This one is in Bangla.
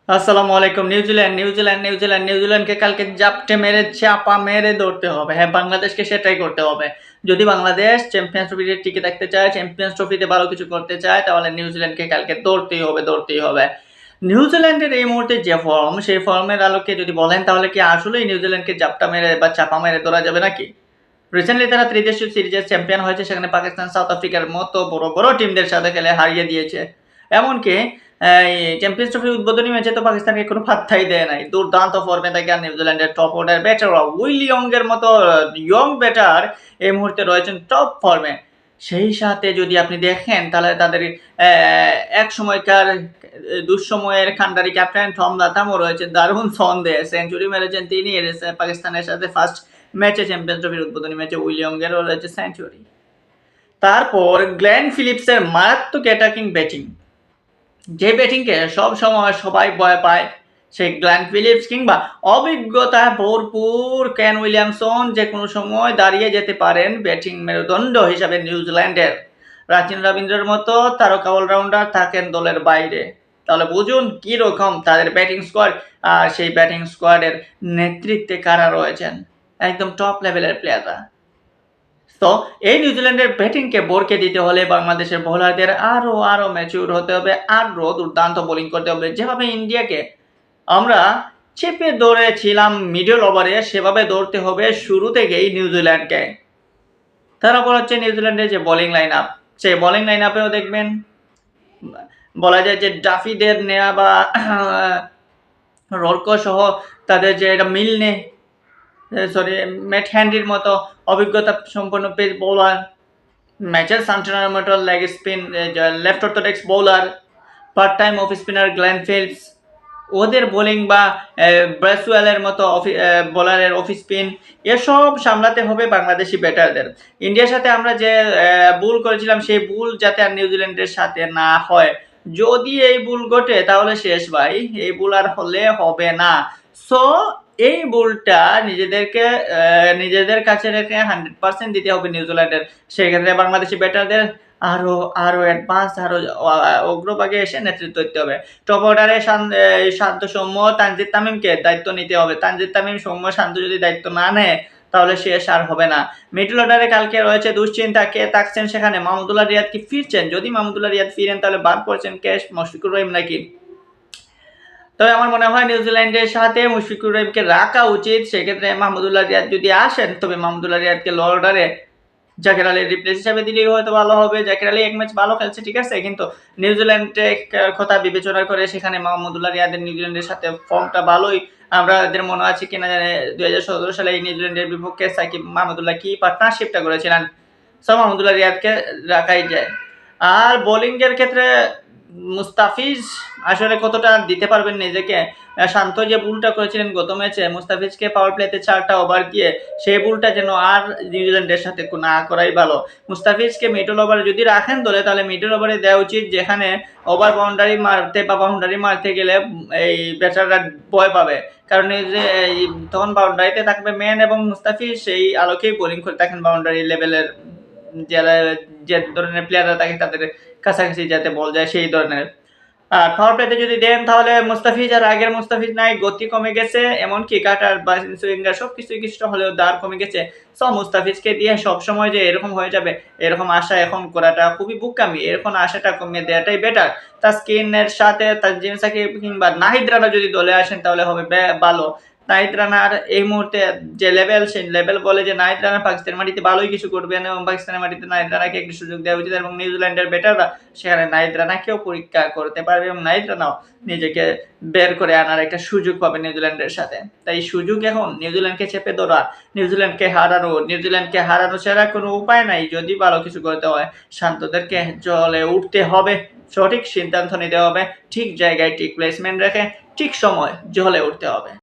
আসসালামু আলাইকুম। নিউজিল্যান্ডকে কালকে জাপটে মেরে চাপা মেরে ধরতে হবে। হ্যাঁ, বাংলাদেশকে সেটাই করতে হবে। যদি বাংলাদেশ চ্যাম্পিয়ন্স ট্রফিতে টিকে থাকতে চায়, চ্যাম্পিয়ন্স ট্রফিতে ভালো কিছু করতে চায়, তাহলে নিউজিল্যান্ডকে কালকে ধরতেই হবে। নিউজিল্যান্ডের এই মুহূর্তে যে ফর্ম, সেই ফর্মের আলোকে যদি বলেন তাহলে কি আসলেই নিউজিল্যান্ডকে জাপটা মেরে বা চাপা মেরে ধরা যাবে নাকি? রিসেন্টলি তারা ত্রিদেশীয় সিরিজের চ্যাম্পিয়ন হয়েছে, সেখানে পাকিস্তান, সাউথ আফ্রিকার মতো বড় বড় টিমদের সাথে খেলে হারিয়ে দিয়েছে। এমনকি এই চ্যাম্পিয়ন্স ট্রফির উদ্বোধনী ম্যাচে তো পাকিস্তানকে কোনো পাত্তাই দেয় নাই। দুর্দান্ত ফর্মে থাকে আর নিউজিল্যান্ডের টপ অর্ডার ব্যাটাররা উইল ইয়ংয়ের মতো ইয়ং ব্যাটার এই মুহূর্তে রয়েছেন টপ ফর্মে। সেই সাথে যদি আপনি দেখেন তাহলে তাদের এক সময়কার দুঃসময়ের খান্ডারি ক্যাপ্টেন টম লাথামও রয়েছে, দারুণ ছন্দে সেঞ্চুরি মেরেছেন তিনি পাকিস্তানের সাথে ফার্স্ট ম্যাচে, চ্যাম্পিয়ন্স ট্রফির উদ্বোধনী ম্যাচে উইলিয়ংয়েরও রয়েছে সেঞ্চুরি। তারপর গ্লেন ফিলিপসের মারাত্মক অ্যাটাকিং ব্যাটিং, যে ব্যাটিংকে সব সময় সবাই ভয় পায়, সেই গ্লেন ফিলিপস কিংবা অভিজ্ঞতা ভরপুর কেন উইলিয়ামসন যে কোনো সময় দাঁড়িয়ে যেতে পারেন ব্যাটিং মেরুদণ্ড হিসাবে নিউজিল্যান্ডের। প্রাচীন রবীন্দ্রের মতো তারকা অলরাউন্ডার থাকেন দলের বাইরে, তাহলে বুঝুন কি রকম তাদের ব্যাটিং স্কোয়াড। আর সেই ব্যাটিং স্কোয়াডের নেতৃত্বে কারা রয়েছেন, একদম টপ লেভেলের প্লেয়াররা। তো এই নিউজিল্যান্ডের ব্যাটিংকে বোরকে দিতে হলে বাংলাদেশের বোলারদের আরো ম্যাচিউর হতে হবে, আরো দুর্দান্ত বোলিং করতে হবে। যেভাবে ইন্ডিয়াকে আমরা চেপে ধরেছিলাম মিডল ওভারে, সেভাবে ধরতে হবে শুরু থেকেই নিউজিল্যান্ডকে। তারপর হচ্ছে নিউজিল্যান্ডের যে বোলিং লাইন আপ, সেই বোলিং লাইন আপেও দেখবেন বলা যায় যে ডাফিদের নেওয়া বা রর্ক সহ তাদের যে এটা মিল নেই, ম্যাট হ্যান্ডির মতো অভিজ্ঞতা সম্পন্ন পেস বোলার, ম্যাচের সান্টানার মতো leg spin left orthodox bowler, part time off spinner Glenn Phillips, ওদের বোলিং বা ব্রেসওয়েলের মতো বোলারের অফ স্পিন, এসব সামলাতে হবে বাংলাদেশি ব্যাটারদের। ইন্ডিয়ার সাথে আমরা যে ভুল করেছিলাম, সেই ভুল যাতে আর নিউজিল্যান্ডের সাথে না হয়। যদি এই ভুল ঘটে তাহলে শেষ ভাই, এই ভুল আর হলে হবে না। সো এই ভুলটা নিজেদের কাছে রেখে 100% দিতে হবে নিউজিল্যান্ডের। সেক্ষেত্রে বাংলাদেশি ব্যাটারদের আরো অ্যাডভান্স, আরো অগ্রভাগে এসে নেতৃত্ব দিতে হবে। টপ অর্ডারে শান্ত, সৌম্য, তানজিদ তামিমকে দায়িত্ব নিতে হবে। তানজিদ তামিম, সৌম্য, শান্ত যদি দায়িত্ব না নেয় তাহলে শেষ আর হবে না। মিডল অর্ডারে কালকে রয়েছে দুশ্চিন্তা, কে থাকছেন সেখানে? মাহমুদুল্লাহ রিয়াদ কি ফিরছেন? যদি মাহমুদুল্লাহ রিয়াদ ফিরেন তাহলে বাদ পড়ছেন কে? মুশফিকুর রহিম নাকি? তবে আমার মনে হয় নিউজিল্যান্ডের সাথে মুশফিকুর রহিমকে রাখা উচিত। সেক্ষেত্রে মাহমুদুল্লাহ রিয়াদ যদি আসেন, তবে মাহমুদুল্লাহ রিয়াদকে লো অর্ডারে জাকির আলীর রিপ্লেস হিসাবে দিলেই হয়তো ভালো হবে। জাকির আলী এক ম্যাচ ভালো খেলছে, ঠিক আছে, কিন্তু নিউজিল্যান্ডের কথা বিবেচনা করে সেখানে মাহমুদুল্লাহ রিয়াদের নিউজিল্যান্ডের সাথে ফর্মটা ভালোই। আমাদের মনে আছে কিনা জানে 2017 সালে এই নিউজিল্যান্ডের বিপক্ষে সাকিব মাহমুদুল্লাহ কি পার্টনারশিপটা করেছিলেন। সব মাহমুদুল্লাহ রিয়াদকে রাখাই যায়। আর বোলিংয়ের ক্ষেত্রে মুস্তাফিজ আসলে কতটা দিতে পারবেন নিজেকে? শান্ত যে ভুলটা করেছিলেন গত ম্যাচে, মুস্তাফিজকে পাওয়ার প্লেতে 4টা ওভার দিয়ে, সেই ভুলটা যেন আর নিউজিল্যান্ডের সাথে না করাই ভালো। মুস্তাফিজকে মিডল ওভারে যদি রাখেন দলে, তাহলে মিডল ওভারে দেওয়া উচিত, যেখানে ওভার বাউন্ডারি মারতে গেলে এই ব্যাটাররা ভয় পাবে। কারণ এই যে তখন বাউন্ডারিতে থাকবে ম্যান, এবং মুস্তাফিজ সেই আলোকেই বোলিং করে থাকেন বাউন্ডারি লেভেলের যারা যে ধরনের প্লেয়াররা থাকে তাদের কাছাকাছি যাতে বল যায় সেই ধরনের। আর পাওয়ার প্লেতে যদি দেন তাহলে মুস্তাফিজ আর আগের মুস্তাফিজ নাই, গতি কমে গেছে, এমনকি কাটার বা সুইঙ্গার সবকিছু কিছুটা হলেও দাঁড় কমে গেছে। সব মুস্তাফিজকে দিয়ে সবসময় যে এরকম হয়ে যাবে এরকম আশা এখন করাটা খুবই বোকামি। এরকম আশাটা কমিয়ে দেওয়াটাই বেটার। তাসকিনের সাথে তানজিম সাকিব কিংবা নাহিদ রানা যদি দলে আসেন তাহলে হবে ভালো। নাহিদ রানার এই মুহূর্তে যে লেভেল, সেই লেভেল বলে যে নাহিদ রানা পাকিস্তানের মাটিতে ভালোই কিছু করবেন, এবং পাকিস্তানের মাটিতে নাহিদ রানাকে একটি সুযোগ দেওয়া উচিত, এবং নিউজিল্যান্ডের ব্যাটাররা সেখানে নাহিদ রানাকেও পরীক্ষা করতে পারবে, এবং নাহিদ রানাও নিজেকে বের করে আনার একটা সুযোগ পাবে নিউজিল্যান্ডের সাথে। তাই সুযোগ এখন নিউজিল্যান্ডকে চেপে ধরা, নিউজিল্যান্ডকে হারানো ছাড়া কোনো উপায় নাই। যদি ভালো কিছু করতে হয়, শান্তদেরকে জলে উঠতে হবে, সঠিক সিদ্ধান্ত নিতে হবে, ঠিক জায়গায় ঠিক প্লেসমেন্ট রেখে ঠিক সময় জলে উঠতে হবে।